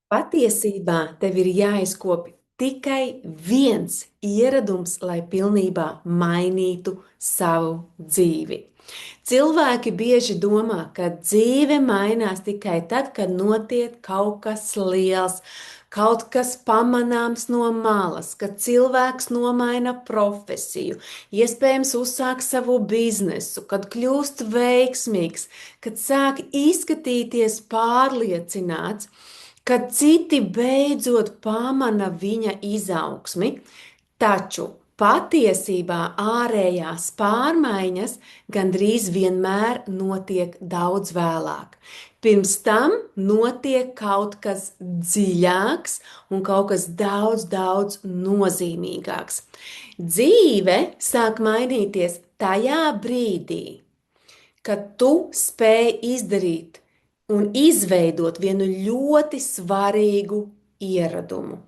Patiesībā tev ir jāizkopj tikai viens ieradums, lai pilnībā mainītu savu dzīvi. Cilvēki bieži domā, ka dzīve mainās tikai tad, kad notiek kaut kas liels, kaut kas pamanāms no malas, kad cilvēks nomaina profesiju, iespējams uzsāk savu biznesu, kad kļūst veiksmīgs, kad sāk izskatīties pārliecināts, kad citi beidzot pamana viņa izaugsmi, taču patiesībā ārējās pārmaiņas gandrīz vienmēr notiek daudz vēlāk. Pirms tam notiek kaut kas dziļāks un kaut kas daudz, daudz nozīmīgāks. Dzīve sāk mainīties tajā brīdī, kad tu spēj izdarīt un izveidot vienu ļoti svarīgu ieradumu.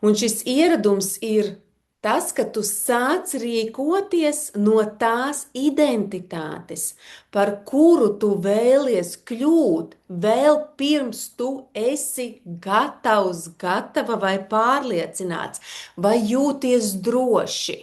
Un šis ieradums ir tas, ka tu sāc rīkoties no tās identitātes, par kuru tu vēlies kļūt, vēl pirms tu esi gatavs, gatava vai pārliecināts, vai jūties droši.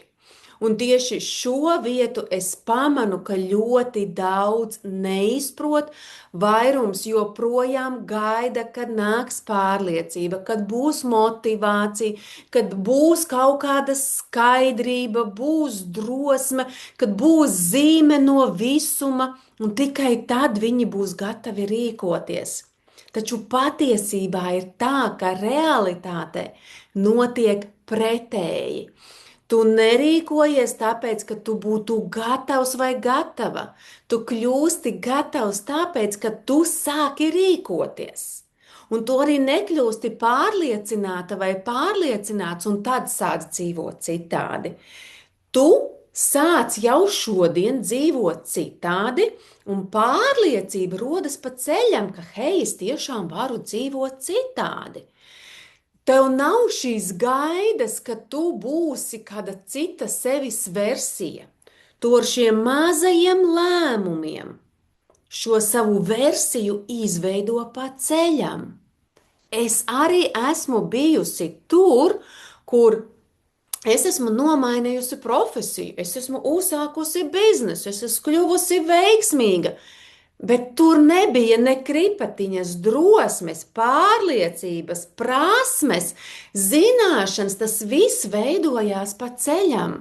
Un tieši šo vietu es pamanu, ka ļoti daudz neizprot, vairums joprojām gaida, kad nāks pārliecība, kad būs motivācija, kad būs kaut kāda skaidrība, būs drosme, kad būs zīme no visuma, un tikai tad viņi būs gatavi rīkoties. Taču patiesībā ir tā, ka realitāte notiek pretēji. Tu nerīkojies tāpēc, ka tu būtu gatavs vai gatava. Tu kļūsti gatavs tāpēc, ka tu sāki rīkoties. Un tu arī nekļūsti pārliecināta vai pārliecināts, un tad sāc dzīvot citādi. Tu sāc jau šodien dzīvot citādi, un pārliecība rodas pa ceļam, ka hei, es tiešām varu dzīvot citādi. Tev nav šīs gaidas, ka tu būsi kāda cita sevis versija. Tu ar šiem mazajiem lēmumiem šo savu versiju izveido pa ceļam. Es arī esmu bijusi tur, kur es esmu nomainījusi profesiju, es esmu uzsākusi biznesu, es esmu kļuvusi veiksmīga. Bet tur nebija ne kripatiņas, drosmes, pārliecības, prasmes, zināšanas. Tas viss veidojās pa ceļam.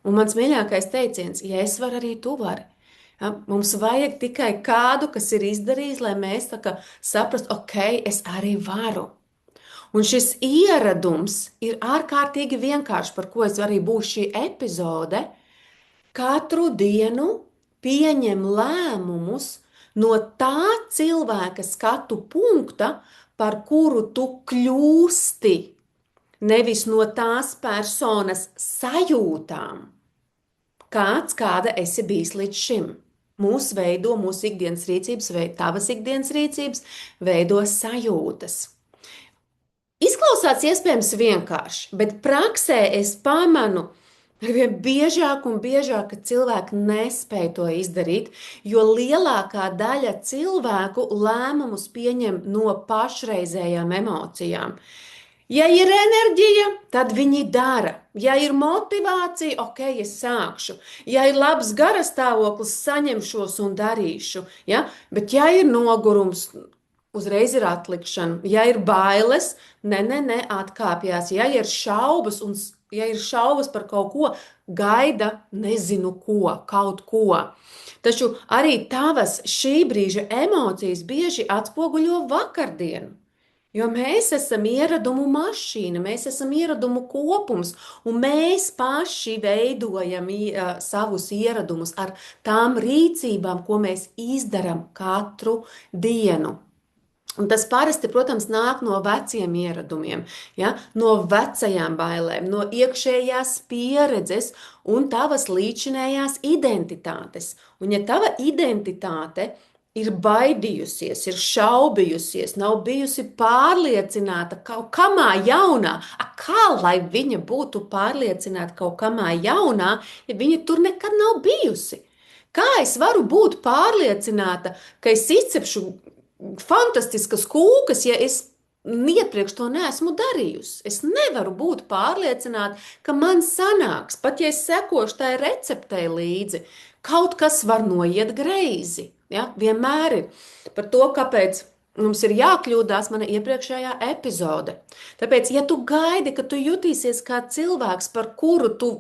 Un mans mīļākais teiciens, ja es varu, arī tu vari. Ja, mums vajag tikai kādu, kas ir izdarījis, lai mēs tā kā saprastu, ok, es arī varu. Un šis ieradums ir ārkārtīgi vienkāršs, par ko es arī būšu šī epizode. Katru dienu pieņem lēmumus no tā cilvēka skatu punkta, par kuru tu kļūsti, nevis no tās personas sajūtām, kāda esi bijis līdz šim. Mūsu veido, mūsu ikdienas rīcības, tavas ikdienas rīcības veido sajūtas. Izklausās iespējams vienkārši, bet praksē es pamanu, arvien biežāk un biežāk, ka cilvēki nespēj to izdarīt, jo lielākā daļa cilvēku lēmumus pieņem no pašreizējām emocijām. Ja ir enerģija, tad viņi dara. Ja ir motivācija, ok, es sākšu. Ja ir labs garastāvoklis, saņemšos un darīšu. Ja? Bet ja ir nogurums, uzreiz ir atlikšana. Ja ir bailes, atkāpjas. Ja ir šaubas par kaut ko, gaida nezinu ko, kaut ko. Taču arī tavas šī brīža emocijas bieži atspoguļo vakardienu. Jo mēs esam ieradumu mašīna, mēs esam ieradumu kopums, un mēs paši veidojam savus ieradumus ar tām rīcībām, ko mēs izdarām katru dienu. Un tas parasti, protams, nāk no veciem ieradumiem, ja? No vecajām bailēm, no iekšējās pieredzes un tavas līdzinējās identitātes. Un ja tava identitāte ir baidījusies, ir šaubījusies, nav bijusi pārliecināta kaut kamā jaunā, kā lai viņa būtu pārliecināta kaut kamā jaunā, ja viņa tur nekad nav bijusi? Kā es varu būt pārliecināta, ka es izcepšu fantastiskas kūkas, ja es iepriekš to neesmu darījusi. Es nevaru būt pārliecināta, ka man sanāks, pat ja es sekošu tai receptei līdzi, kaut kas var noiet greizi. Ja? Vienmēr ir par to, kāpēc mums ir jākļūdās mana iepriekšējā epizode. Tāpēc, ja tu gaidi, ka tu jutīsies kā cilvēks, par kuru tu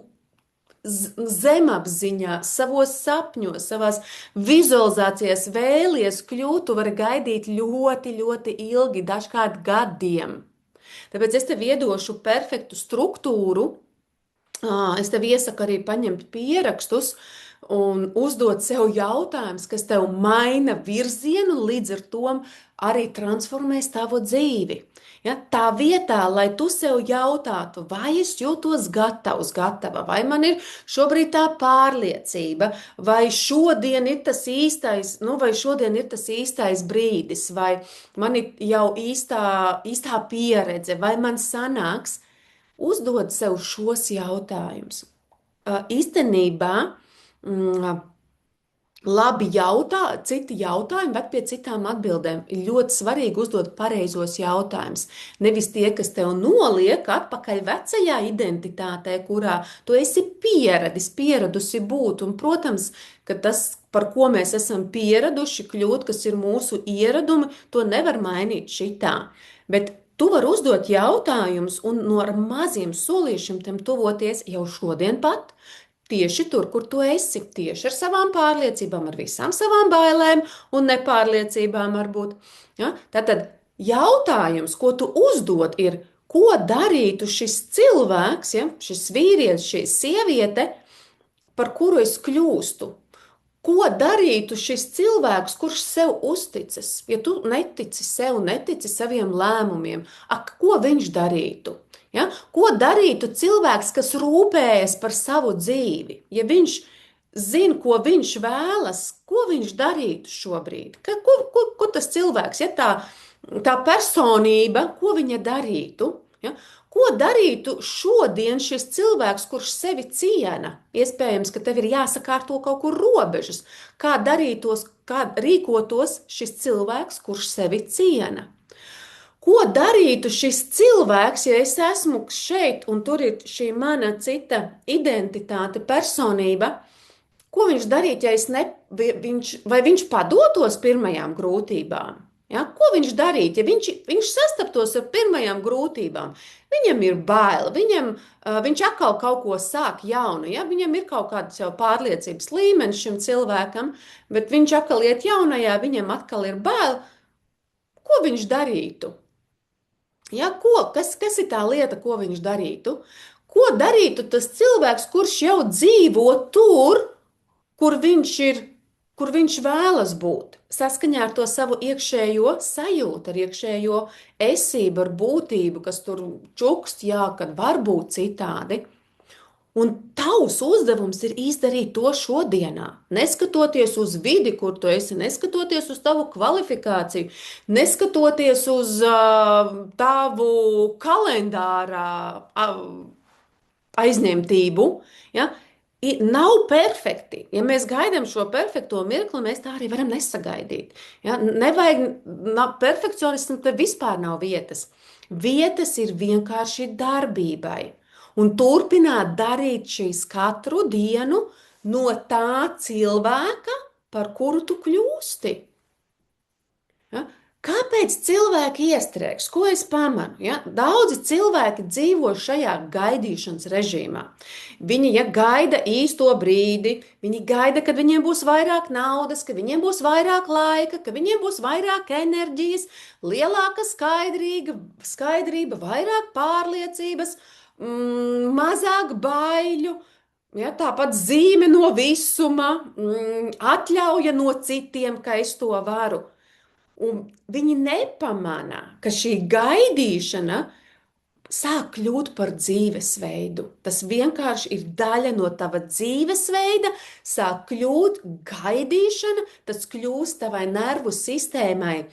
zemapziņā, savos sapņos, savās vizualizācijās vēlies kļūt, tu vari gaidīt ļoti, ļoti ilgi, dažkārt gadiem. Tāpēc es tev iedošu perfektu struktūru. Es tev iesaku arī paņemt pierakstus un uzdot sev jautājumus, kas tev maina virzienu, līdz ar to arī transformēs tavu dzīvi. Ja, tā vietā, lai tu sev jautātu, vai es jūtos gatavs, gatava, vai man ir šobrīd tā pārliecība, vai šodien ir tas īstais, vai šodien ir tas īstais brīdis, vai man ir jau īstā pieredze, vai man sanāks, uzdod sev šos jautājumus. Īstenībā labi citi jautājumi ved pie citām atbildēm. Ir ļoti svarīgi uzdot pareizos jautājumus. Nevis tie, kas tev noliek atpakaļ vecajā identitātē, kurā tu esi pieradusi būt. Un, protams, ka tas, par ko mēs esam pieraduši kļūt, kas ir mūsu ieradumi, to nevar mainīt šitā. Bet tu vari uzdot jautājumus un no maziem solīšiem tam tuvoties jau šodien pat. Tieši tur, kur tu esi, tieši ar savām pārliecībām, ar visām savām bailēm un nepārliecībām varbūt. Ja? Tātad jautājums, ko tu uzdod, ir, ko darītu šis cilvēks, ja? Šis vīrietis, šī sieviete, par kuru es kļūstu? Ko darītu šis cilvēks, kurš sev uzticas? Ja tu netici sev, netici saviem lēmumiem, ko viņš darītu? Ja? Ko darītu cilvēks, kas rūpējas par savu dzīvi? Ja viņš zina, ko viņš vēlas, ko viņš darītu šobrīd? Ko tas cilvēks, ja tā personība, ko viņa darītu? Ja? Ko darītu šodien šis cilvēks, kurš sevi ciena? Iespējams, ka tev ir jāsakārto kaut kur robežas. Kā rīkotos šis cilvēks, kurš sevi ciena? Ko darītu šis cilvēks, ja es esmu šeit un tur ir šī mana cita identitāte, personība? Ko viņš darītu, ja viņš padotos pirmajām grūtībām? Ja? Ko viņš darītu, ja viņš sastaptos ar pirmajām grūtībām? Viņam ir bail, viņš atkal kaut ko sāk jaunu, ja? Viņam ir kaut kāds jau pārliecības līmenis šim cilvēkam, bet viņš atkal iet jaunajā, viņam atkal ir bail. Ko viņš darītu? Ja, kas ir tā lieta, ko viņš darītu? Ko darītu tas cilvēks, kurš jau dzīvo tur, kur viņš vēlas būt? Saskaņā ar to savu iekšējo sajūtu, ar iekšējo esību, ar būtību, kas tur čukst, jā, kad var būt citādi. Un tavs uzdevums ir izdarīt to šodienā, neskatoties uz vidi, kur tu esi, neskatoties uz tavu kvalifikāciju, neskatoties uz tavu kalendārā aizņemtību. Ja? Nav perfekti. Ja mēs gaidām šo perfekto mirkli, mēs tā arī varam nesagaidīt. Ja? Perfekcionistam te vispār nav vietas. Vietas ir vienkārši darbībai. Un turpināt darīt šīs katru dienu no tā cilvēka, par kuru tu kļūsti. Ja? Kāpēc cilvēki iestrēgs? Ko es pamanu? Ja? Daudzi cilvēki dzīvo šajā gaidīšanas režīmā. Viņi gaida īsto brīdi, viņi gaida, kad viņiem būs vairāk naudas, ka viņiem būs vairāk laika, ka viņiem būs vairāk enerģijas, lielāka skaidrība, vairāk pārliecības, mazāk baiļu, ja, tāpat zīme no visuma, atļauja no citiem, ka es to varu. Un viņi nepamana, ka šī gaidīšana sāk kļūt par dzīvesveidu. Tas vienkārši ir daļa no tava dzīvesveida, sāk kļūt gaidīšana, tas kļūst tavai nervu sistēmai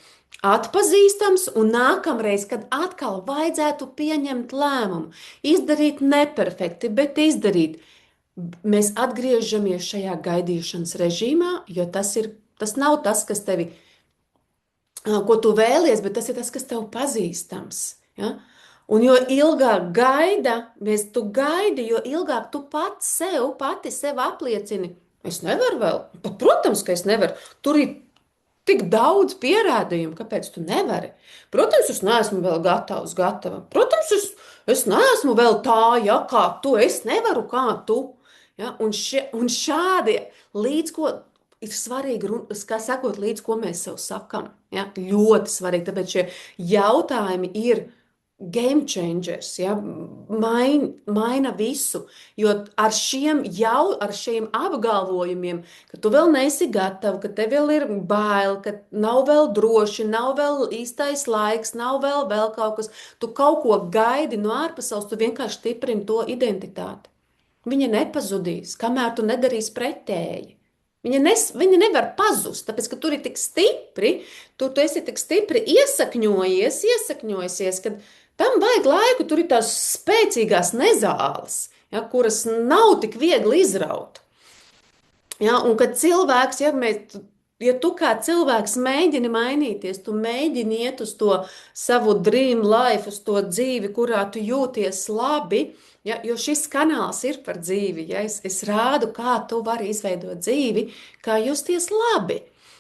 atpazīstams, un nākamreiz, kad atkal vajadzētu pieņemt lēmumu, izdarīt neperfekti, bet izdarīt, mēs atgriežamies šajā gaidīšanas režīmā, jo tas nav tas, kas tevi ko tu vēlies, bet tas ir tas, kas tev pazīstams. Ja? Un jo ilgāk tu gaidi, jo ilgāk tu pati sev apliecini, es nevaru vēl. Pat, protams, ka es nevaru. Tur ir tik daudz pierādījumu, kāpēc tu nevari. Protams, es neesmu vēl gatava. Protams, es neesmu vēl tā, ja, kā tu. Es nevaru kā tu. Ja? Un šādi līdz ko ir svarīgi, kā sakot, līdz ko mēs sev sakam. Ja? Ļoti svarīgi, tāpēc šie jautājumi ir game changers, ja? Maina visu. Jo ar šiem apgalvojumiem, ka tu vēl neesi gatava, ka tev vēl ir bail, ka nav vēl droši, nav vēl īstais laiks, nav vēl kaut kas, tu kaut ko gaidi no ārpasaules, tu vienkārši stiprini to identitāti. Viņa nepazudīs, kamēr tu nedarīsi pretēji. Viņa nevar pazust, tāpēc, ka tur ir tik stipri, tu esi tik stipri iesakņojies, ka tam vajag laiku, tur ir tās spēcīgās nezāles, ja, kuras nav tik viegli izraut. Ja, un kad cilvēks, ja tu kā cilvēks mēģini mainīties, tu mēģini iet uz to savu dream life, uz to dzīvi, kurā tu jūties labi, ja, jo šis kanāls ir par dzīvi. Ja, es rādu, kā tu vari izveidot dzīvi, kā justies labi.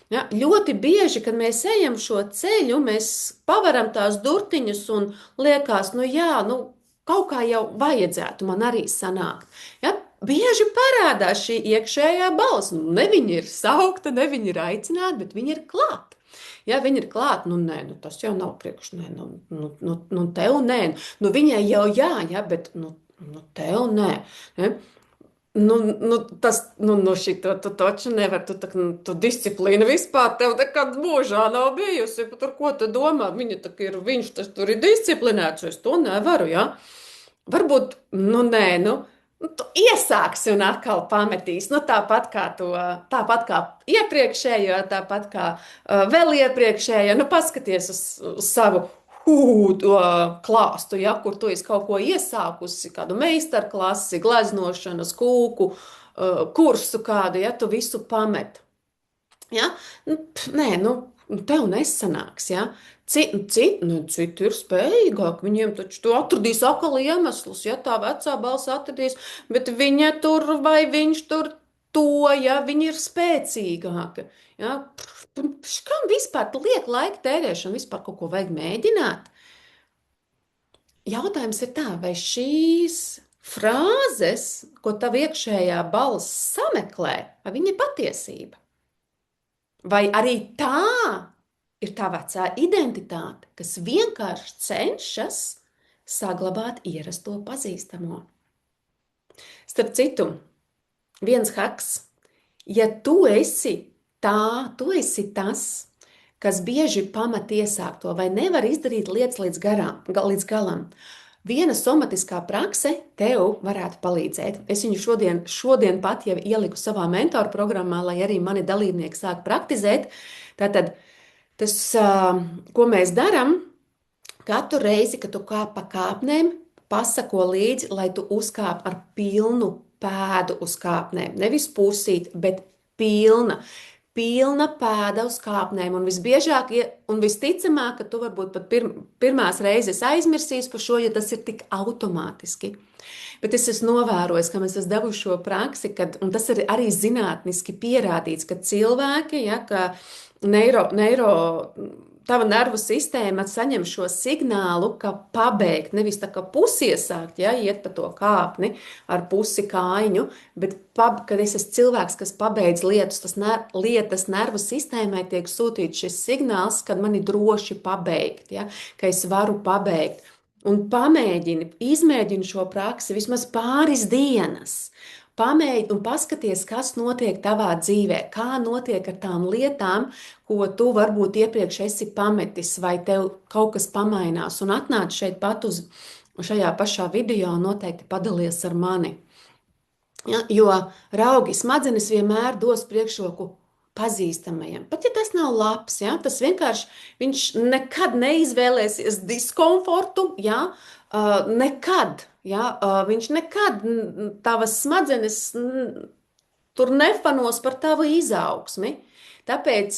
Ja, ļoti bieži, kad mēs ejam šo ceļu, mēs pavaram tās durtiņas un liekas, kaut kā jau vajadzētu man arī sanākt. Ja, bieži parādās šī iekšējā balss. Ne viņa ir saukta, ne viņa ir aicināta, bet viņa ir klāta. Ja viņi ir klāti, tas jau nav priekš, tev nē. Viņai jau jā, bet tev nē. Ja? Šito tu taču nevar, tu disciplīna vispār tev nekad mūžā nav bijusi. Par ko tu domā? Viņš tas tur ir disciplinēts, es to nevaru, ja? Varbūt, tu iesāksi un atkal pametīs, tāpat kā iepriekšējo, tāpat kā vēl iepriekšējo, paskaties uz savu to klāstu, ja, kur tu esi kaut ko iesākusi, kādu meistarklasi, gleznošanas, kūku, kursu kādu, ja, tu visu pamet. Ja? Tev nesanāks, ja. Citi ir spējīgāki, viņiem taču tu atradīs atkal iemeslus, ja tā vecā balss atradīs, bet viņa tur vai viņš tur to, ja viņi ir spēcīgāki. Ja? Kam vispār tu liek laika tērēšanu, vispār kaut ko vajag mēģināt? Jautājums ir tā, vai šīs frāzes, ko tav iekšējā balss sameklē, vai viņa ir patiesība? Vai arī tā ir tā vecā identitāte, kas vienkārši cenšas saglabāt ierasto pazīstamo. Starp citu, viens haks, ja tu esi tas, kas bieži pamat iesākto vai nevar izdarīt lietas līdz galam, viena somatiskā prakse tev varētu palīdzēt. Es viņu šodien pat jau ieliku savā mentoru programmā, lai arī mani dalībnieki sāk praktizēt. Tātad tas, ko mēs darām, katru reizi, kad tu kāp pa kāpnēm, pasako līdzi, lai tu uzkāp ar pilnu pēdu uz kāpnēm. Nevis pusīt, bet pilna pēda uz kāpnēm. Un visbiežāk, un visticamāk, ka tu varbūt pat pirmās reizes aizmirsīsi par šo, jo tas ir tik automātiski. Bet es esmu novērojis, ka mēs esam devuši šo praksi, un tas ir arī zinātniski pierādīts, ka cilvēki, ka tava nervu sistēma saņem šo signālu, ka pabeigt, nevis tā kā pusiesākt, iet pa to kāpni ar pusi kājiņu, bet kad es esmu cilvēks, kas pabeidz lietas nervu sistēmai, tiek sūtīts šis signāls, kad man ir droši pabeigt, ka es varu pabeigt. Un izmēģini šo praksi vismaz pāris dienas. Pamēģini un paskaties, kas notiek tavā dzīvē, kā notiek ar tām lietām, ko tu varbūt iepriekš esi pametis, vai tev kaut kas pamainās. Un atnāc šeit pat uz šajā pašā video un noteikti padalies ar mani. Ja, jo raugi smadzenes vienmēr dos priekšroku pazīstamajam. Pat ja tas nav labs, tas vienkārši viņš nekad neizvēlēsies diskomfortu, nekad. Viņš nekad tavas smadzenes tur nefanos par tavu izaugsmi. Tāpēc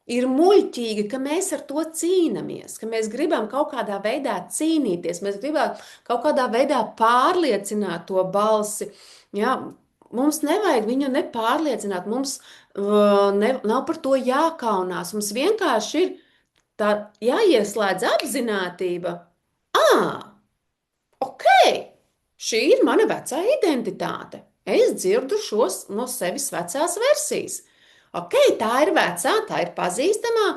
Ir muļķīgi, ka mēs ar to cīnāmies, ka mēs gribam kaut kādā veidā cīnīties, mēs gribam kaut kādā veidā pārliecināt to balsi. Ja? Mums nevajag viņu nepārliecināt, mums nav par to jākaunās. Mums vienkārši ir tā jāieslēdz apzinātība. Ah, ok, šī ir mana vecā identitāte. Es dzirdu šos no sevis vecās versijas. Ok, tā ir vecā, tā ir pazīstamā.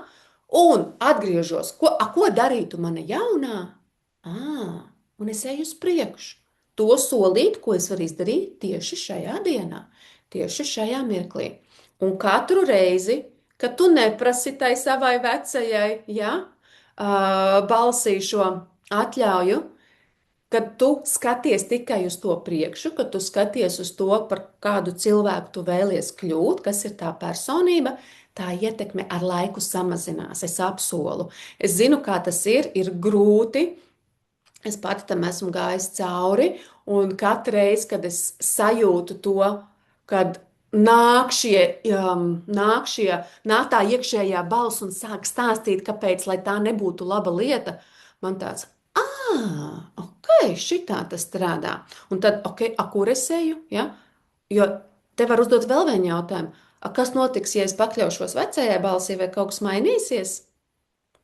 Un atgriežos, ko darītu mana jaunā? Un es eju uz priekšu. To solīt, ko es varu izdarīt tieši šajā dienā, tieši šajā mirklī. Un katru reizi, kad tu neprasi tai savai vecajai, ja, balsī šo atļauju, kad tu skaties tikai uz to priekšu, kad tu skaties uz to, par kādu cilvēku tu vēlies kļūt, kas ir tā personība, tā ietekme ar laiku samazinās. Es apsolu. Es zinu, kā tas ir grūti. Es pati tam esmu gājis cauri, un katru reizi, kad es sajūtu to, kad nāk tā iekšējā balss un sāk stāstīt, kāpēc, lai tā nebūtu laba lieta, man tāds, ok, šitā tas strādā. Un tad, ok, kur es eju? Ja? Jo te var uzdot vēl vienu jautājumu. Kas notiks, ja es pakļaušos vecajai balsī, vai kaut kas mainīsies?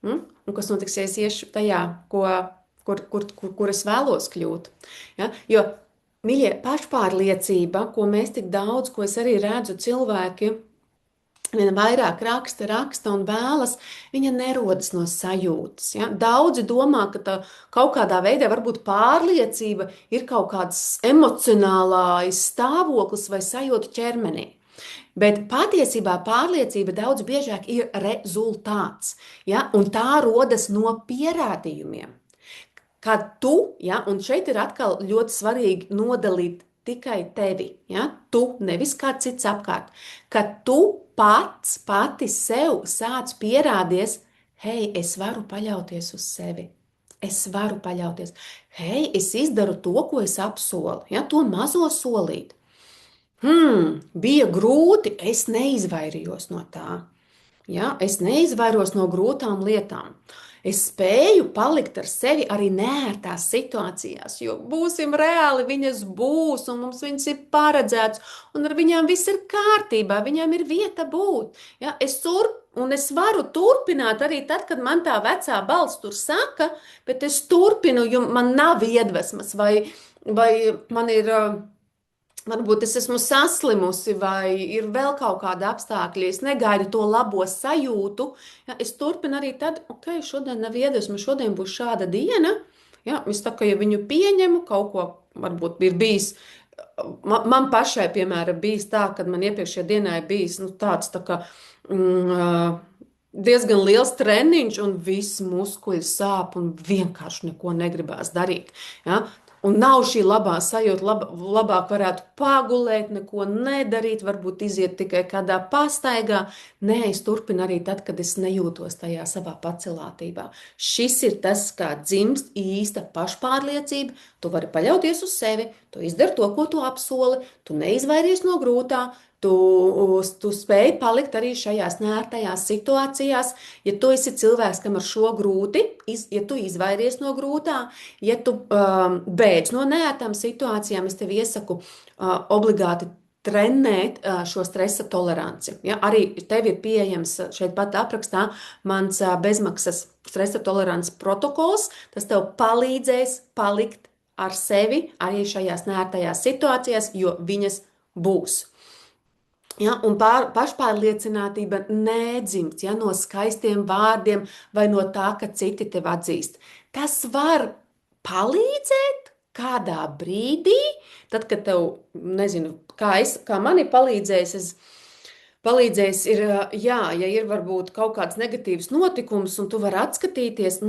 Un kas notiks, ja es iešu tajā, kur es vēlos kļūt? Ja? Jo, mīļie, pašpārliecība, ko mēs tik daudz, ko es arī redzu cilvēki, vien vairāk raksta un vēlas, viņa nerodas no sajūtas. Ja? Daudzi domā, ka tā kaut kādā veidā varbūt pārliecība ir kaut kāds emocionālais stāvoklis vai sajūta ķermenī. Bet patiesībā pārliecība daudz biežāk ir rezultāts, ja? Un tā rodas no pierādījumiem. Kad tu, ja, un šeit ir atkal ļoti svarīgi nodalīt tikai tevi, ja, tu, nevis kāds cits apkārt, kad tu pati sev sāc pierādies, hei, es varu paļauties uz sevi. Es varu paļauties. Hei, es izdaru to, ko es apsolu, ja, to mazo solīt. Bija grūti, es neizvairījos no tā. Ja, es neizvairos no grūtām lietām. Es spēju palikt ar sevi arī neērtās situācijās, jo būsim reāli, viņas būs, un mums viņas ir paredzētas, un ar viņām viss ir kārtībā, viņām ir vieta būt. Ja, es varu turpināt arī tad, kad man tā vecā balss tur saka, bet es turpinu, jo man nav iedvesmas, vai man ir... Varbūt es esmu saslimusi, vai ir vēl kaut kāda apstākļa, es negaidu to labo sajūtu. Ja, es turpinu arī tad, ok, šodien nav iedvesma, šodien būs šāda diena. Ja, es tā kā ja viņu pieņemu, kaut ko varbūt ir bijis. Man pašai, piemēram, bijis tā, kad man iepriekšējā dienā ir bijis tāds tā kā diezgan liels treniņš, un viss muskuļi sāp, un vienkārši neko negribās darīt. Ja? Un nav šī labā sajūta, labāk varētu pagulēt, neko nedarīt, varbūt iziet tikai kādā pastaigā. Nē, es turpinu arī tad, kad es nejūtos tajā savā pacelātībā. Šis ir tas, kā dzimst īsta pašpārliecība. Tu vari paļauties uz sevi, tu izdari to, ko tu apsoli, tu neizvairies no grūtā, tu spēj palikt arī šajās neērtajās situācijās. Ja tu esi cilvēks, kam ar šo grūti, ja tu izvairies no grūtā, ja tu beidz no neērtām situācijām, es tev iesaku obligāti trenēt šo stresa toleranci. Ja? Arī tev ir pieejams šeit pat aprakstā mans bezmaksas stresa tolerances protokols. Tas tev palīdzēs palikt ar sevi arī šajās neērtajās situācijās, jo viņas būs. Ja, un pašpārliecinātība nedzimst ja, no skaistiem vārdiem vai no tā, ka citi tevi atzīst. Tas var palīdzēt kādā brīdī, tad, kad tev, nezinu, kā man ir palīdzējis ir, jā, ja ir varbūt kaut kāds negatīvs notikums, un tu vari atskatīties,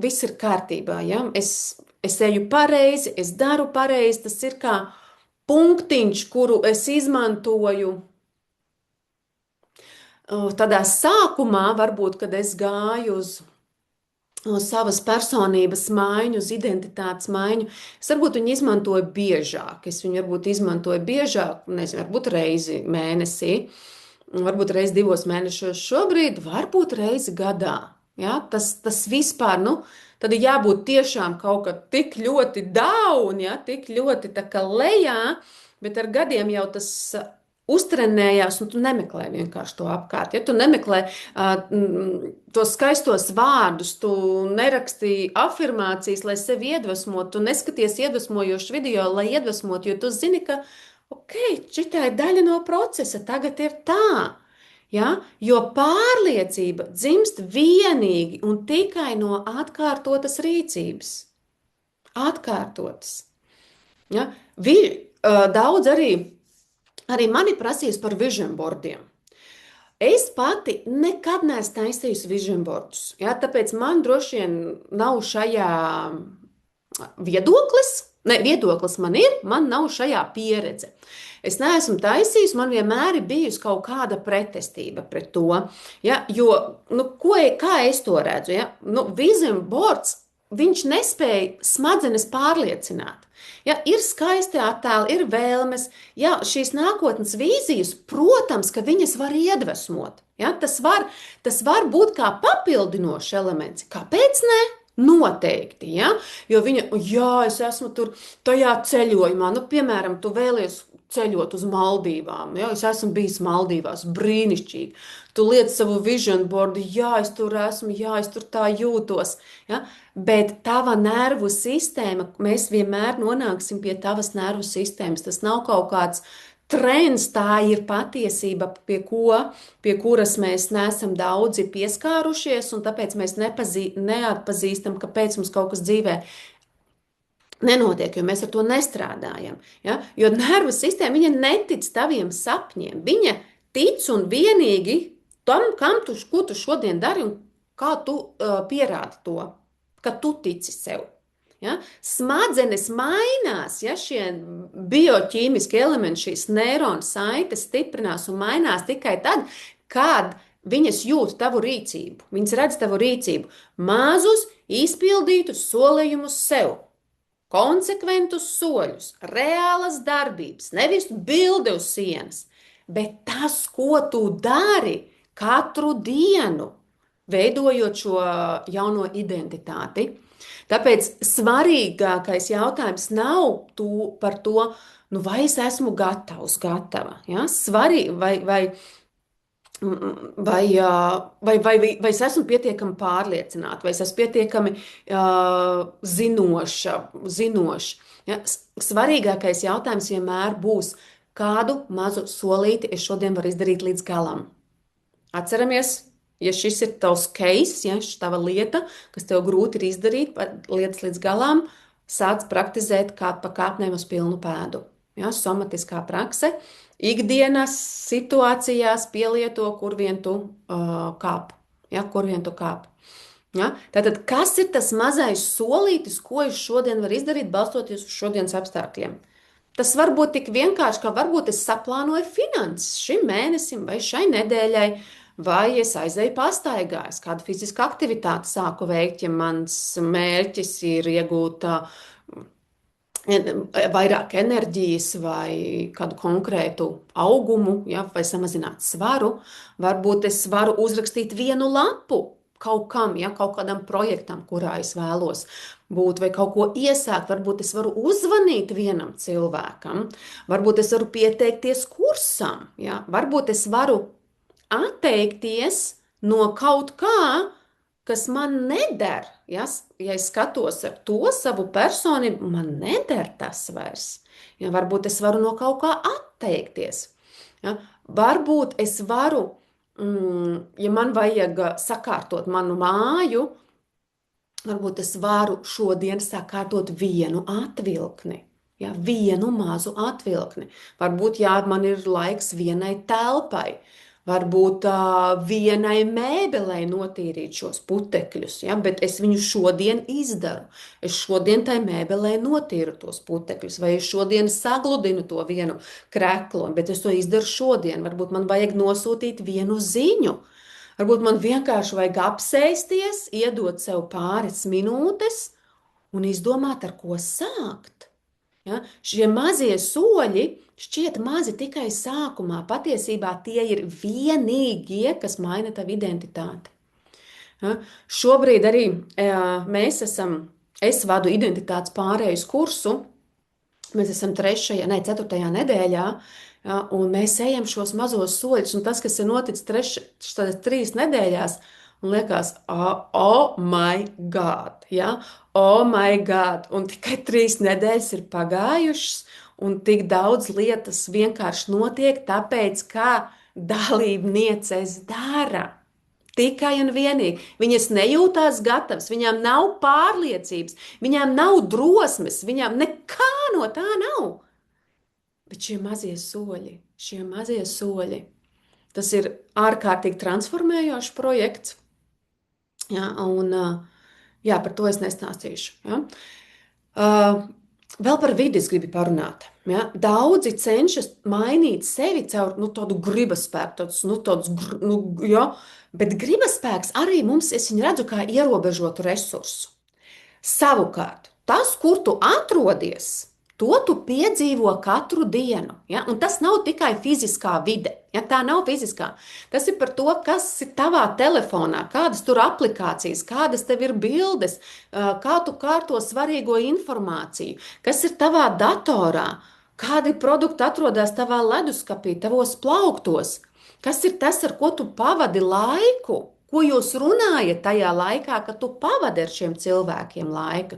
viss ir kārtībā. Ja? Es eju pareizi, es daru pareizi, tas ir kā punktiņš, kuru es izmantoju. Tādā sākumā, varbūt, kad es gāju uz savas personības maiņu, uz identitātes maiņu, es varbūt viņu izmantoju biežāk. Es viņu varbūt izmantoju biežāk, nezinu, varbūt reizi mēnesī. varbūt reizi 2 mēnešos šobrīd, varbūt reizi gadā. Ja? Tas vispār, nu, tad ir jābūt tiešām kaut kā tik ļoti down, ja? Tik ļoti tā kā lejā, bet ar gadiem jau tas uztrenējās, un tu nemeklē vienkārši to apkārt. Ja tu nemeklē tos skaistos vārdus, tu nerakstīji afirmācijas, lai sevi iedvesmotu, tu neskaties iedvesmojošs video, lai iedvesmotu, jo tu zini, ka ok, šitā ir daļa no procesa, tagad ir tā. Ja? Jo pārliecība dzimst vienīgi un tikai no atkārtotas rīcības. Atkārtotas. Ja? Daudz arī mani prasīs par vision boardiem. Es pati nekad neesmu taisījusi vision boardus, ja? Tāpēc man droši vien nav šajā viedoklis. Ne, viedoklis man ir, man nav šajā pieredze. Es neesmu taisījusi, man vienmēr ir bijusi kaut kāda pretestība pret to. Ja? Jo, nu, kā es to redzu? Ja? Nu, vision boards, viņš nespēja smadzenes pārliecināt. Ja, ir skaisti attēli, ir vēlmes, ja, šīs nākotnes vīzijas, protams, ka viņas var iedvesmot. Ja, tas var būt kā papildinošs elements. Kāpēc ne? Noteikti, ja? Jo viņa, jā, es esmu tur tajā ceļojumā, nu, piemēram, tu vēlies ceļot uz Maldīvām, ja? Es esmu bijis Maldīvās, brīnišķīgi. Tu liec savu vision boardu, jā, es tur esmu, jā, es tur tā jūtos, ja? Bet tava nervu sistēma, mēs vienmēr nonāksim pie tavas nervu sistēmas, tas nav kaut kāds trends, tā ir patiesība, pie kuras mēs neesam daudzi pieskārušies, un tāpēc mēs neatpazīstam, kāpēc mums kaut kas dzīvē nenotiek, jo mēs ar to nestrādājam. Ja? Jo nervu sistēma, viņa netic taviem sapņiem. Viņa tic un vienīgi tam, ko tu šodien dari un kā tu pierādi to, ka tu tici sev. Ja? Smadzenes mainās, ja šie bioķīmiski elementi, šīs neironu saites stiprinās un mainās tikai tad, kad viņas jūt tavu rīcību. Viņas redz tavu rīcību, mazus, izpildītus solījumus sev, konsekventus soļus, reālas darbības, nevis bildi uz sienas, bet tas, ko tu dari katru dienu, veidojot šo jauno identitāti. Tāpēc svarīgākais jautājums nav par to, nu, vai es esmu gatava. Ja? Vai es esmu pietiekami pārliecināta, vai es esmu pietiekami zinoša. Ja? Svarīgākais jautājums vienmēr būs, kādu mazu solīti es šodien varu izdarīt līdz galam. Atceramies! Ja šis ir tavs case, ja šī tava lieta, kas tev grūti ir izdarīt, lietas līdz galām, sāc praktizēt kā pa kāpnēm uz pilnu pēdu. Ja, somatiskā prakse, ikdienas situācijās pielieto, kur vien tu kāp. Ja, kur vien tu kāp. Ja? Tātad, kas ir tas mazais solītis, ko es šodien varu izdarīt, balstoties uz šodienas apstākļiem? Tas var būt tik vienkārši, ka varbūt es saplānoju finanses šim mēnesim vai šai nedēļai, vai es aizēju pastaigās, kādu fizisku aktivitāti sāku veikt, ja mans mērķis ir iegūt vairāk enerģijas vai kādu konkrētu augumu, ja, vai samazināt svaru. Varbūt es varu uzrakstīt vienu lapu kaut kam, ja, kaut kādam projektam, kurā es vēlos būt, vai kaut ko iesākt. Varbūt es varu uzzvanīt vienam cilvēkam, varbūt es varu pieteikties kursam, ja, varbūt es varu atteikties no kaut kā, kas man neder. Ja, ja es skatos ar to savu personību, man neder tas vairs. Ja, varbūt es varu no kaut kā atteikties. Ja, varbūt es varu, ja man vajag sakārtot manu māju, varbūt es varu šodien sakārtot vienu atvilkni. Ja, vienu mazu atvilkni. Varbūt, jā, man ir laiks vienai telpai. Varbūt vienai mēbelei notīrīt šos putekļus, ja? Bet es viņu šodien izdaru. Es šodien tai mēbelei notīru tos putekļus, vai es šodien sagludinu to vienu kreklu, bet es to izdaru šodien. Varbūt man vajag nosūtīt vienu ziņu. Varbūt man vienkārši vajag apsēsties, iedot sev pāris minūtes un izdomāt, ar ko sākt. Ja? Šie mazie soļi šķiet mazi tikai sākumā. Patiesībā tie ir vienīgie, kas maina tavu identitāti. Ja? Šobrīd arī es vadu identitātes pārejas kursu. Mēs esam 4. nedēļā, ja, un mēs ejam šos mazos soļus. Un tas, kas ir noticis šajās 3 nedēļās, man liekas, oh my God! Ja? Oh my God! Un tikai 3 nedēļas ir pagājušas, un tik daudz lietas vienkārši notiek, tāpēc, kā dalībnieces dara. Tikai un vienīgi. Viņas nejūtās gatavas, viņām nav pārliecības, viņām nav drosmes, viņām nekā no tā nav. Bet šie mazie soļi, tas ir ārkārtīgi transformējošs projekts. Ja, un, jā, par to es nestāstīšu. Ja. Vēl par vidi es gribu parunāt. Ja? Daudzi cenšas mainīt sevi caur tādu gribas spēku, ja? Bet gribas spēks arī mums, es viņu redzu kā ierobežotu resursu. Savukārt, tas, kur tu atrodies, to tu piedzīvo katru dienu. Ja? Un tas nav tikai fiziskā vide. Ja? Tā nav fiziskā. Tas ir par to, kas ir tavā telefonā, kādas tur aplikācijas, kādas tev ir bildes, kā tu kārto svarīgo informāciju, kas ir tavā datorā, kādi produkti atrodas tavā leduskapī, tavos plauktos, kas ir tas, ar ko tu pavadi laiku. Ko jūs runājat tajā laikā, kad tu pavadi ar šiem cilvēkiem laiku?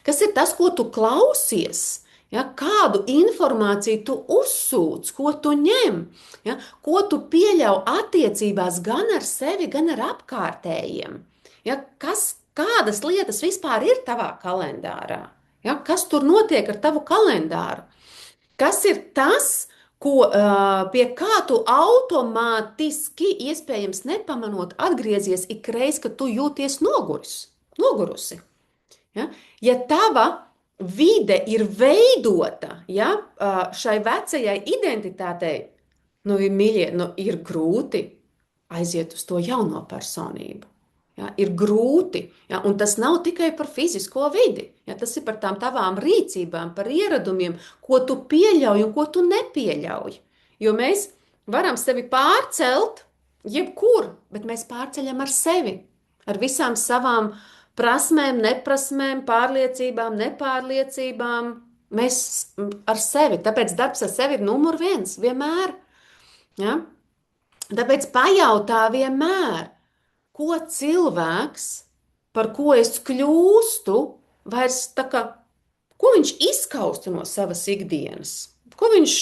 Kas ir tas, ko tu klausies? Ja, kādu informāciju tu uzsūc, ko tu ņem, ja, ko tu pieļauj attiecībās gan ar sevi, gan ar apkārtējiem? Ja, kādas lietas vispār ir tavā kalendārā? Ja, kas tur notiek ar tavu kalendāru? Kas ir tas, pie kā tu automātiski, iespējams, nepamanot, atgriezies ikreiz, kad tu jūties nogurusi? Ja tava vide ir veidota, ja, šai vecajai identitātei, mīļie, ir grūti aiziet uz to jauno personību. Ja, ir grūti, ja, un tas nav tikai par fizisko vidi. Ja, tas ir par tavām rīcībām, par ieradumiem, ko tu pieļauj un ko tu nepieļauj. Jo mēs varam sevi pārcelt jebkur, bet mēs pārceļam ar sevi, ar visām savām prasmēm, neprasmēm, pārliecībām, nepārliecībām. Mēs ar sevi, tāpēc darbs ar sevi ir numur 1 vienmēr. Ja? Tāpēc pajautā vienmēr. Ko cilvēks, par ko es kļūstu, vairs ko viņš izskausta no savas ikdienas, ko viņš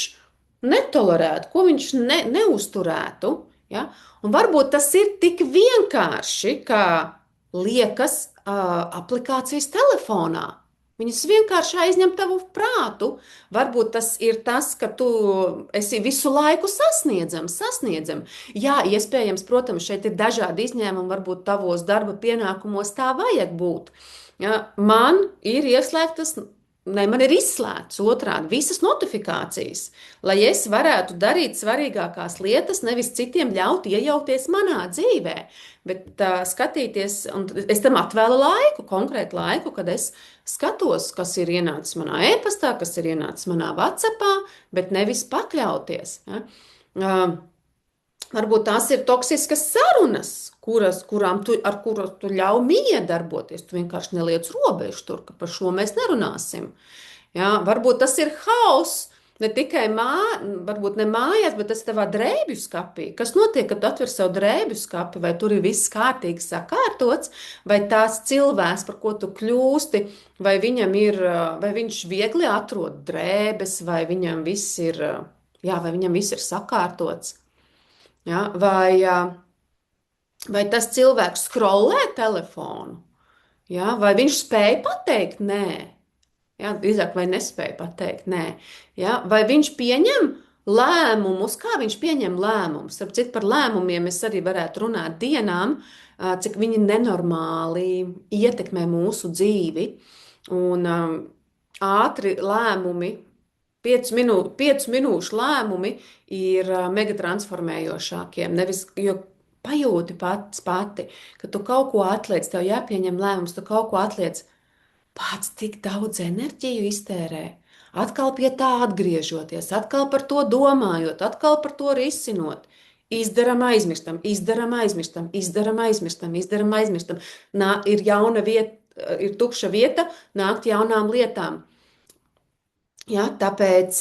netolerētu, ko viņš neuzturētu. Ja? Un varbūt tas ir tik vienkārši, kā liekas aplikācijas telefonā. Viņas vienkārši aizņem tavu prātu. Varbūt tas ir tas, ka tu esi visu laiku sasniedzam. Jā, iespējams, protams, šeit ir dažādi izņēmumi, varbūt tavos darba pienākumos tā vajag būt. Ja, man ir izslēgtas otrādi visas notifikācijas, lai es varētu darīt svarīgākās lietas, nevis citiem ļaut iejaukties manā dzīvē, bet skatīties, un es tam atvēlu konkrētu laiku, kad es skatos, kas ir ienācis manā e-pastā, kas ir ienācis manā WhatsAppā, bet nevis pakļauties. Ja? Varbūt tās ir toksiskas sarunas, ar kurām tu ļauj miedarboties. Tu vienkārši neliec robežu tur, ka par šo mēs nerunāsim. Ja? Varbūt tas ir hauss, ne tikai varbūt ne mājās, bet tas ir tavā drēbju skapī. Kas notiek, kad tu atver savu drēbju skapi? Vai tur ir viss kārtīgi sakārtots, vai tās cilvēks, par ko tu kļūsti, vai viņš viegli atrod drēbes, vai viņam viss ir sakārtots? Ja, vai tas cilvēks scrollē telefonu? Ja, vai viņš spēja pateikt nē? Ja, drīzāk, vai nespēja pateikt nē? Ja, vai viņš pieņem lēmumus? Kā viņš pieņem lēmumus? Starp citu, par lēmumiem es arī varētu runāt dienām, cik viņi nenormāli ietekmē mūsu dzīvi. Un ātri lēmumi, 5 minūšu lēmumi ir mega transformējošākie. Nevis, jo pajūti pati, ka tu kaut ko atliec, tev jāpieņem lēmums, tu kaut ko atliec. Pats tik daudz enerģiju iztērē. atkal pie tā atgriežoties, atkal par to domājot, atkal par to risinot. Izdaram, aizmirstam, izdaram, aizmirstam, izdaram, aizmirstam, izdaram, aizmirstam. Ir jauna vieta, ir tukša vieta, nākt jaunām lietām. Ja, tāpēc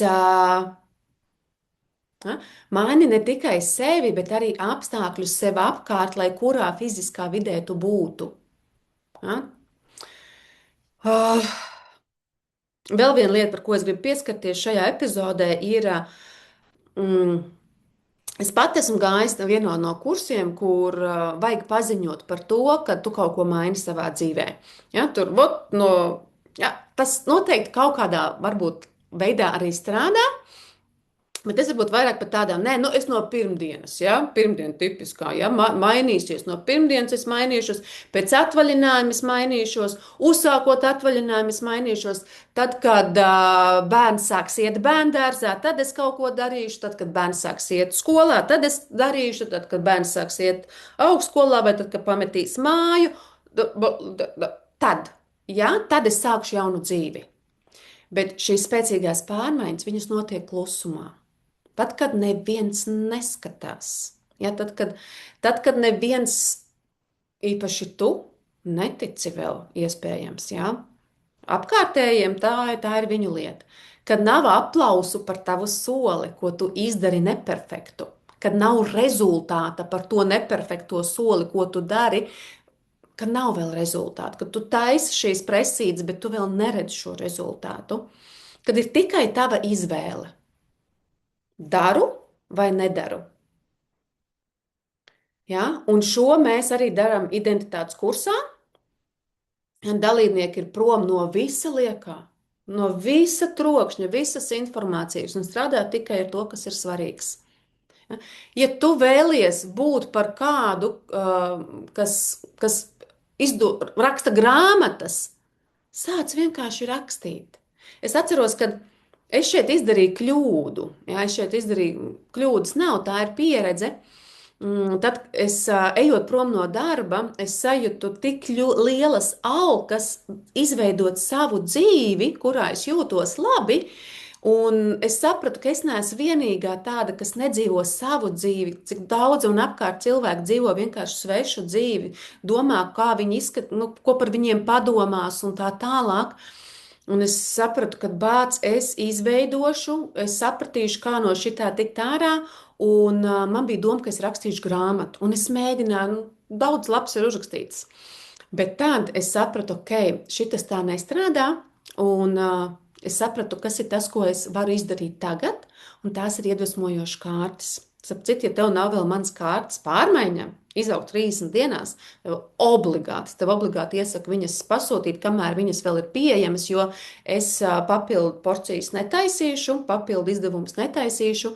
maini ne tikai sevi, bet arī apstākļus sev apkārt, lai kurā fiziskā vidē tu būtu. Ja? Uh, Vēl viena lieta, par ko es gribu pieskarties šajā epizodē, ir, mm, es pat esmu gājis vienā no kursiem, kur vajag paziņot par to, ka tu kaut ko maini savā dzīvē. Ja, tur, tas noteikti kaut kādā, varbūt, veidā arī strādā. Bet es varbūt vairāk par tādām, nē, es no pirmdienas, ja, pirmdiena tipiskā, ja, mainīsies no pirmdienas, es mainīšos, pēc atvaļinājuma es mainīšos, uzsākot atvaļinājumu es mainīšos, tad, kad bērns sāks iet bērndārzā, tad es kaut ko darīšu, tad, kad bērns sāks iet skolā, tad es darīšu, tad, kad bērns sāks iet augstskolā vai tad, kad pametīs māju, tad, ja, tad es sākšu jaunu dzīvi. Bet šīs spēcīgās pārmaiņas, viņas notiek klusumā. Tad, kad neviens neskatās, ja, tad, kad neviens, īpaši tu, netici vēl iespējams, ja, apkārtējiem tā ir viņu lieta. Kad nav aplausu par tavu soli, ko tu izdari neperfektu, kad nav rezultāta par to neperfekto soli, ko tu dari, kad nav vēl rezultātu, kad tu taisi šīs presītes, bet tu vēl neredzi šo rezultātu, kad ir tikai tava izvēle. Daru vai nedaru? Ja? Un šo mēs arī darām identitātes kursā. Dalībnieki ir prom no visa liekā, no visa trokšņa, visas informācijas un strādā tikai ar to, kas ir svarīgs. Ja tu vēlies būt par kādu, kas raksta grāmatas, sāc vienkārši rakstīt. Es atceros, ka es šeit izdarīju kļūdu. Jā, es šeit izdarīju kļūdas, nav tā ir pieredze. Tad, ejot prom no darba, es sajūtu tik lielas alkas izveidot savu dzīvi, kurā es jūtos labi. Un es sapratu, ka es neesmu vienīgā tāda, kas nedzīvo savu dzīvi, cik daudz un apkārt cilvēki dzīvo vienkārši svešu dzīvi, domā, kā viņi izskatās, ko par viņiem padomās un tā tālāk. Un es sapratu, ka es izveidošu, es sapratīšu, kā no šitā tikt ārā, un man bija doma, ka es rakstīšu grāmatu. Un es mēģināju, daudz labs ir uzrakstīts. Bet tad es sapratu, ok, šitas tā nestrādā, un es sapratu, kas ir tas, ko es varu izdarīt tagad, un tās ir iedvesmojošas kārtas. Sapcīt, ja tev nav vēl manas kārtas pārmaiņām, izaugt 30 dienās, tev obligāti iesaku viņas pasūtīt, kamēr viņas vēl ir pieejamas, jo es papildu porcijas netaisīšu, papildu izdevumus netaisīšu.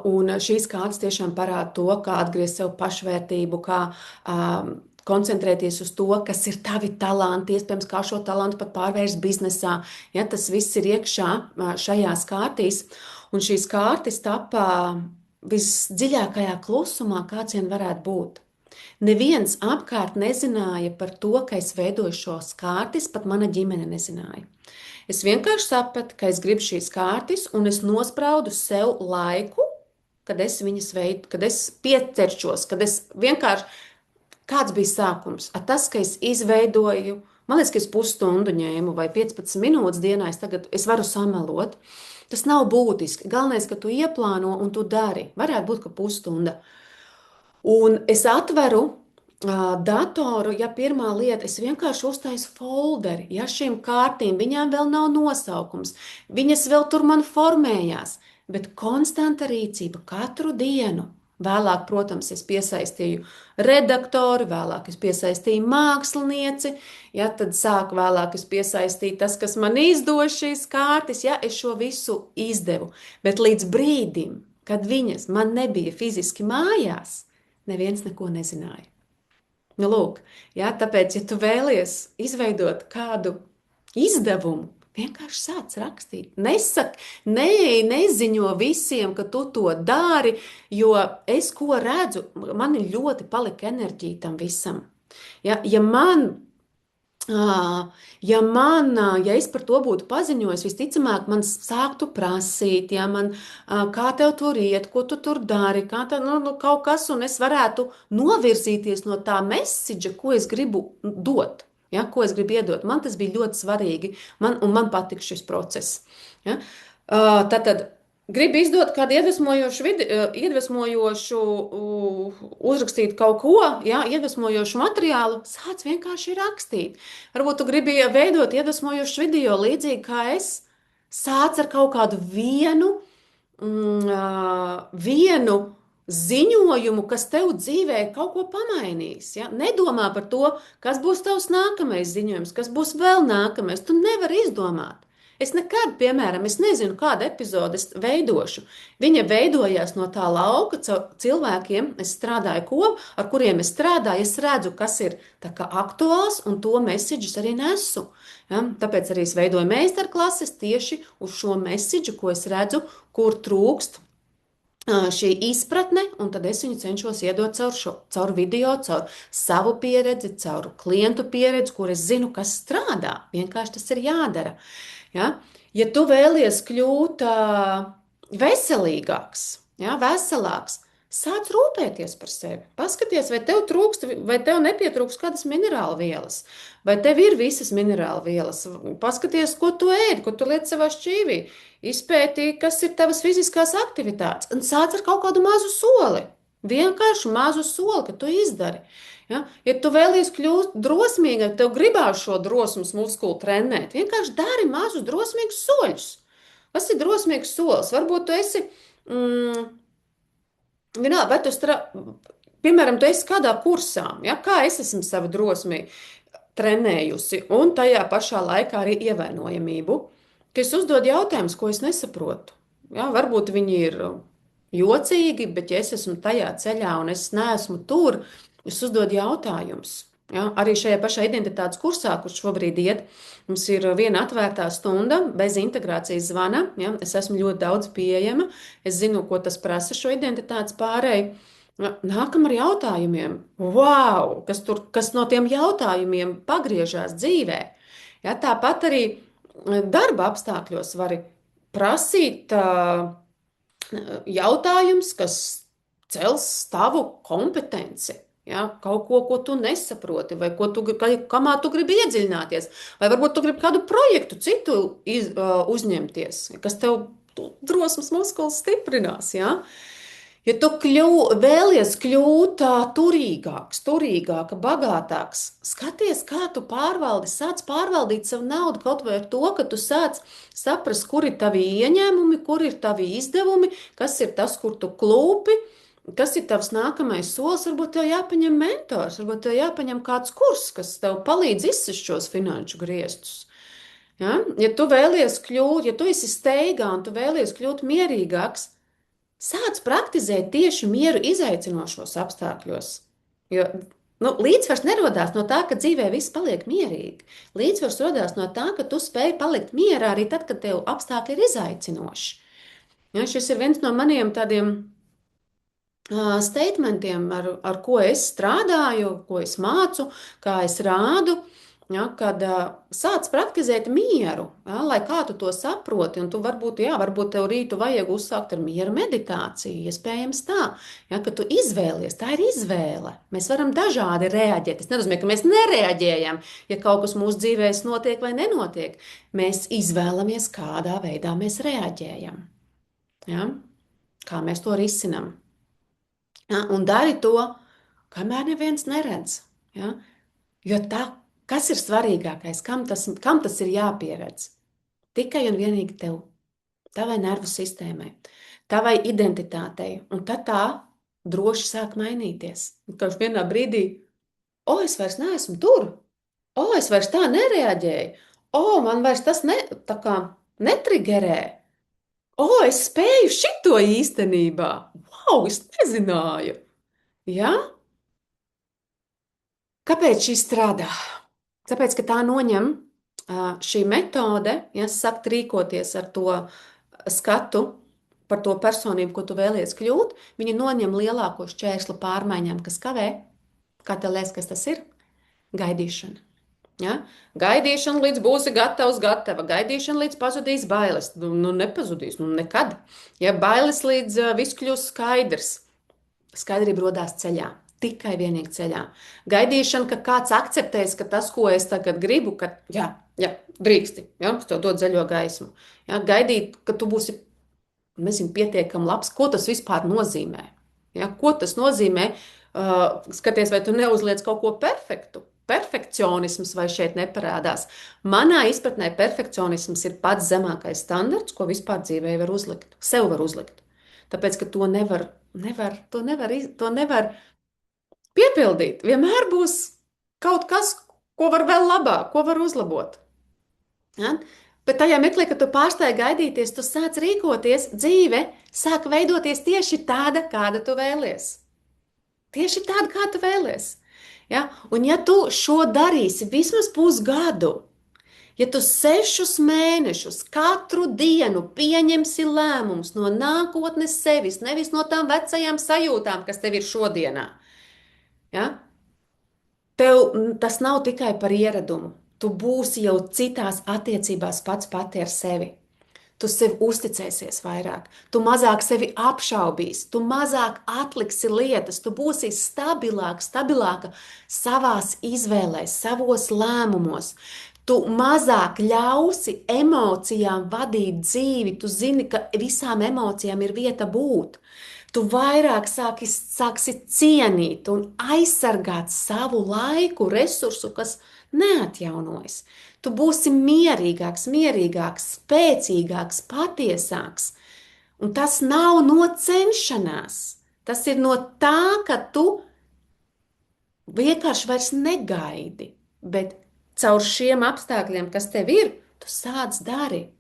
Un šīs kārtas tiešām parāda to, kā atgriezt sev pašvērtību, kā koncentrēties uz to, kas ir tavi talanti, iespējams, kā šo talantu pat pārvērst biznesā. Ja, tas viss ir iekšā šajās kārtīs. Un šīs kārtas tapā visdziļākajā klusumā, kāds vien varētu būt. Neviens apkārt nezināja par to, ka es veidoju šos kārtas, pat mana ģimene nezināja. Es vienkārši sapratu, ka es gribu šīs kārtas, un es nospraudu sev laiku, kad es viņas veidu, kad es pieķeršos, kad es vienkārši, kāds bija sākums? Tas, ka es izveidoju, man liekas, ka es pusstundu ņēmu vai 15 minūtes dienā, es varu samelot. Tas nav būtiski. Galvenais, ka tu ieplāno un tu dari. Varētu būt, ka pusstunda. Un es atveru datoru, ja pirmā lieta, es vienkārši uztaisu folderi. Ja šīm kārtīm, viņām vēl nav nosaukums, viņas vēl tur man formējās, bet konstanta rīcība katru dienu. Vēlāk, protams, es piesaistīju redaktoru, vēlāk es piesaistīju mākslinieci, ja, tad vēlāk es piesaistīju tas, kas man izdos šīs kārtas, ja, es šo visu izdevu. Bet līdz brīdim, kad viņas man nebija fiziski mājās, neviens neko nezināja. Nu, lūk, ja, tāpēc, ja tu vēlies izveidot kādu izdevumu, vienkārši sāc rakstīt. Neziņo visiem, ka tu to dari, jo es ko redzu, man ļoti palika enerģija tam visam. Ja man Ja es par to būtu paziņojis, visticamāk, man sāktu prasīt, ja man, kā tev tur iet, ko tu tur dari, kā tā, kaut kas, un es varētu novirzīties no tā message, ko es gribu dot, ja, ko es gribu iedot. Man tas bija ļoti svarīgi, un man patika šis process. Ja. Tātad. Gribu izdot kādu iedvesmojošu, uzrakstīt kaut ko, ja, iedvesmojošu materiālu, sāc vienkārši rakstīt. Varbūt tu gribi veidot iedvesmojošu video, līdzīgi kā es. Sāc ar kaut kādu vienu ziņojumu, kas tev dzīvē kaut ko pamainīs. Ja? Nedomā par to, kas būs tavs nākamais ziņojums, kas būs vēl nākamais. Tu nevari izdomāt. Es nekad, piemēram, es nezinu, kādu epizodi es veidošu. Viņa veidojās no tā lauka cilvēkiem, es strādāju ar kuriem es strādāju, es redzu, kas ir aktuāls, un to mesiģus arī nesu. Ja? Tāpēc arī es veidoju meistarklases tieši uz šo mesiģu, ko es redzu, kur trūkst šī izpratne, un tad es viņu cenšos iedot caur video, caur savu pieredzi, caur klientu pieredzi, kur es zinu, kas strādā. Vienkārši tas ir jādara. Ja, ja tu vēlies kļūt veselīgāks, ja, veselāks, sāc rūpēties par sevi. Paskaties, vai tev trūkst, vai tev nepietrūkst kādas minerālu vielas, vai tev ir visas minerālu vielas. Paskaties, ko tu ēd, ko tu liec savā šķīvī. Izpētī, kas ir tavas fiziskās aktivitātes, un sāc ar kaut kādu mazu soli. Vienkārši mazu soli, ka tu izdari. Ja? Ja tu vēlies kļūt drosmīgāk, tev gribās šo drosmes muskuli trenēt, vienkārši dari mazus drosmīgus soļus. Kas ir drosmīgs solis? Varbūt tu esi, vai piemēram, tu esi kādā kursā, ja? Kā es esmu savu drosmi trenējusi, un tajā pašā laikā arī ievainojamību, ka es uzdodu jautājumus, ko es nesaprotu. Ja? Varbūt viņi ir jocīgi, bet ja es esmu tajā ceļā un es neesmu tur, es uzdodu jautājumus. Ja, arī šajā pašā identitātes kursā, kurš šobrīd iet, mums ir viena atvērtā stunda bez integrācijas zvana. Ja, es esmu ļoti daudz pieejama. Es zinu, ko tas prasa šo identitātes pārēju. Ja, nākam ar jautājumiem. Wow! Kas no tiem jautājumiem pagriežās dzīvē? Ja, tāpat arī darba apstākļos var prasīt jautājums, kas cels tavu kompetenci. Ja, kaut ko, ko tu nesaproti, vai kamā tu gribi iedziļināties, vai varbūt tu gribi kādu projektu citu uzņemties, kas tev drosmes muskulis stiprinās. Ja? Ja tu vēlies kļūt turīgāks, bagātāks, skaties, kā tu sāc pārvaldīt savu naudu kaut vai ar to, ka tu sāc saprast, kur ir tavi ieņēmumi, kur ir tavi izdevumi, kas ir tas, kur tu klūpi. Kas ir tavs nākamais solis? Varbūt tev jāpaņem mentors, varbūt tev jāpaņem kāds kurs, kas tev palīdz izsist šos finanšu griestus. Ja? Ja tu vēlies kļūt, ja tu esi steigā un tu vēlies kļūt mierīgāks, sāc praktizēt tieši mieru izaicinošos apstākļos. Jo līdzsvars nerodās no tā, ka dzīvē viss paliek mierīgi. Līdzsvars rodās no tā, ka tu spēj palikt mierā arī tad, kad tev apstākļi ir izaicinoši. Ja? Šis ir viens no maniem tādiem statementiem, ar ko es strādāju, ko es mācu, kā es rādu, ja, kad sāc praktizēt mieru, ja, lai kā tu to saproti, un tu varbūt tev rītu vajag uzsākt ar miera meditāciju, iespējams tā, ja, ka tu izvēlies, tā ir izvēle. Mēs varam dažādi reaģēt. Tas nenozīmē, ka mēs nereaģējam, ja kaut kas mūsu dzīvēs notiek vai nenotiek. Mēs izvēlamies, kādā veidā mēs reaģējam, ja, kā mēs to risinam. Ja, un dari to, kamēr neviens neredz. Ja? Jo kas ir svarīgākais, kam tas ir jāpieredz? Tikai un vienīgi tev, tavai nervu sistēmai, tavai identitātei. Un tad tā droši sāk mainīties. Kaut vienā brīdī, es vairs neesmu tur, es vairs tā nereaģēju, man vairs tas netrigerē. Es spēju šito īstenībā. Wow, es nezināju. Ja? Kāpēc šī strādā? Tāpēc, ka tā noņem šī metode, ja sakt rīkoties ar to skatu par to personību, ko tu vēlies kļūt, viņa noņem lielāko šķērsli pārmaiņām, kas kavē. Kā tev liekas, kas tas ir? Gaidīšana. Ja? Gaidīšana līdz būsi gatavs, gatava. Gaidīšana līdz pazudīs bailes. Nu nepazudīs, nu nekad. Ja bailes līdz viss kļūs skaidrs. Skaidrība rodās ceļā. Tikai vienīgi ceļā. Gaidīšana, ka kāds akceptēs, ka tas, ko es tagad gribu, ka jā, drīksti, ja, es tev dod zaļo gaismu. Ja, gaidīt, ka tu būsi, nezinu, pietiekami labs, ko tas vispār nozīmē. Ja, ko tas nozīmē? Skaties, vai tu neuzliec kaut ko perfektu. Perfekcionisms vai šeit neparādās. Manā izpratnē perfekcionisms ir pats zemākais standarts, ko vispār dzīvē var uzlikt. Sev var uzlikt. Tāpēc, ka to nevar piepildīt. Vienmēr būs kaut kas, ko var vēl labāk, ko var uzlabot. Ja? Bet tajā mirklī, kad tu pārstāji gaidīties, tu sāc rīkoties, dzīve sāk veidoties tieši tāda, kāda tu vēlies. Tieši tāda, kā tu vēlies. Ja? Un ja tu šo darīsi vismaz pusgadu, ja tu 6 mēnešus katru dienu pieņemsi lēmumus no nākotnes sevis, nevis no tām vecajām sajūtām, kas tev ir šodienā, ja? Tev tas nav tikai par ieradumu. Tu būsi jau citās attiecībās pati ar sevi. Tu sev uzticēsies vairāk, tu mazāk sevi apšaubīsi, tu mazāk atliksi lietas, tu būsi stabilāka savās izvēlēs, savos lēmumos. Tu mazāk ļausi emocijām vadīt dzīvi, tu zini, ka visām emocijām ir vieta būt. Tu vairāk sāksi cienīt un aizsargāt savu laiku, resursu, kas neatjaunojas. Tu būsi mierīgāks, spēcīgāks, patiesāks. Un tas nav no cenšanās. Tas ir no tā, ka tu vienkārši vairs negaidi, bet caur šiem apstākļiem, kas tev ir, tu sāc darīt.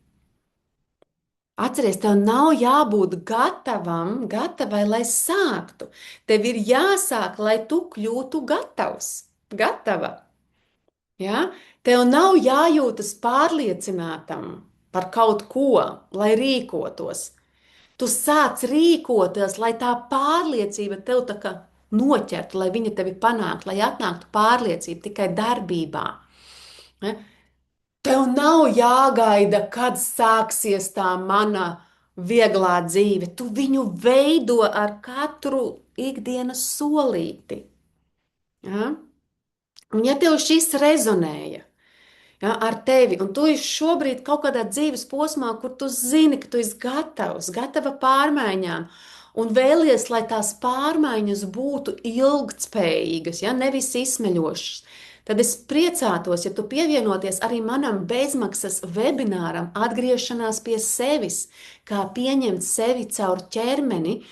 Atceries, tev nav jābūt gatavai, lai sāktu. Tev ir jāsāk, lai tu kļūtu gatava. Ja? Tev nav jājūtas pārliecinātam par kaut ko, lai rīkotos. Tu sāc rīkoties, lai tā pārliecība tev tā kā noķertu, lai viņa tevi panāktu, lai atnāktu pārliecība tikai darbībā. Ja? Tev nav jāgaida, kad sāksies tā mana vieglā dzīve. Tu viņu veido ar katru ikdienas solīti. Ja? Un ja tev šis rezonēja, ja, ar tevi, un tu esi šobrīd kaut kādā dzīves posmā, kur tu zini, ka tu esi gatava pārmaiņām, un vēlies, lai tās pārmaiņas būtu ilgtspējīgas, ja, nevis izsmeļošas, tad es priecātos, ja tu pievienoties arī manam bezmaksas webināram Atgriešanās pie sevis, kā pieņemt sevi caur ķermeni.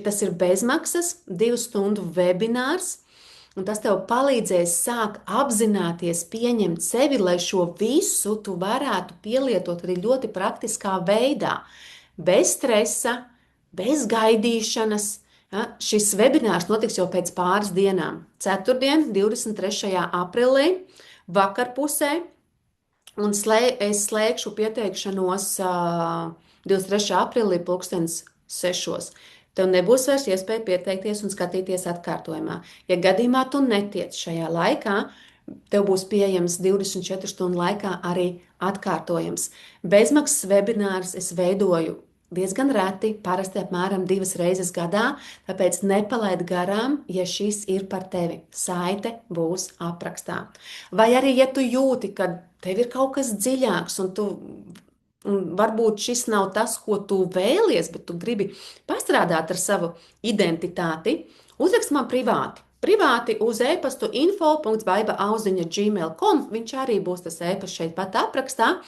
Tas ir bezmaksas, 2 stundu webinārs, un tas tev palīdzēs sākt apzināties, pieņemt sevi, lai šo visu tu varētu pielietot arī ļoti praktiskā veidā, bez stresa, bez gaidīšanas. Ja, šis webinārs notiks jau pēc pāris dienām. Ceturtdien, 23. aprīlī, vakarpusē, un es slēgšu pieteikšanos 23. aprīlī 6. Tev nebūs vairs iespēja pieteikties un skatīties atkārtojumā. Ja gadījumā tu netiec šajā laikā, tev būs pieejams 24 stundu laikā arī atkārtojums. Bezmaksas webinārs es veidoju diezgan reti, parasti apmēram 2 reizes gadā, tāpēc nepalaid garām, ja šis ir par tevi. Saite būs aprakstā. Vai arī, ja tu jūti, ka tev ir kaut kas dziļāks un varbūt šis nav tas, ko tu vēlies, bet tu gribi pastrādāt ar savu identitāti, uzrakst man privāti. Privāti uz e-pastu info.baiba@gmail.com. Viņš arī būs tas e-pasts šeit pat aprakstā.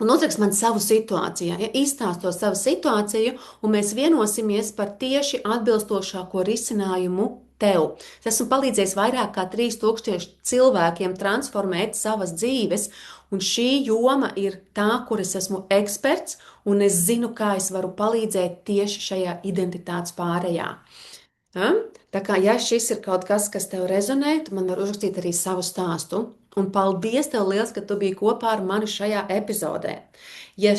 Un uzrakst man savu situāciju, ja, izstāsto savu situāciju, un mēs vienosimies par tieši atbilstošāko risinājumu tev. Es esmu palīdzējis vairāk kā 3000 cilvēkiem transformēt savas dzīves, un šī joma ir tā, kur es esmu eksperts, un es zinu, kā es varu palīdzēt tieši šajā identitātes pārējā. Ja? Tā kā, ja šis ir kaut kas, kas tev rezonē, tu man var uzrakstīt arī savu stāstu. Un paldies tev liels, ka tu biji kopā ar mani šajā epizodē. Ja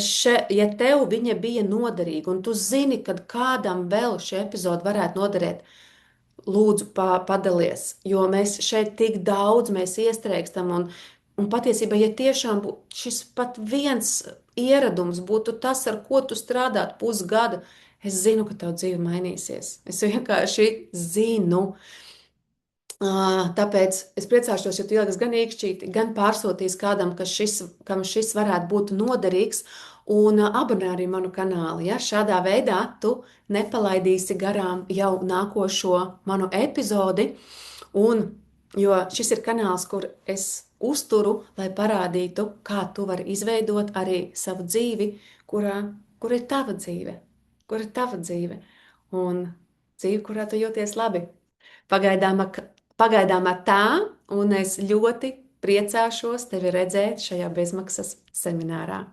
tev viņa bija noderīga, un tu zini, ka kādam vēl šī epizode varētu noderēt, lūdzu padalies, jo mēs šeit tik daudz mēs iestrēgstam un patiesībā, ja tiešām šis pat viens ieradums būtu tas, ar ko tu strādātu pusgadu, es zinu, ka tavu dzīve mainīsies. Es vienkārši zinu. Tāpēc es priecāšos, ja tu ieliks gan iekšķīti, gan pārsūtīs kādam, kam šis varētu būt noderīgs, un abonē arī manu kanālu. Ja? Šādā veidā tu nepalaidīsi garām jau nākošo manu epizodi, jo šis ir kanāls, kur es uzturu, lai parādītu, kā tu vari izveidot arī savu dzīvi, kur ir tava dzīve, kur ir tava dzīve, un dzīve, kurā tu jūties labi. Pagaidām, pagaidām ar tā, un es ļoti priecāšos tevi redzēt šajā bezmaksas seminārā.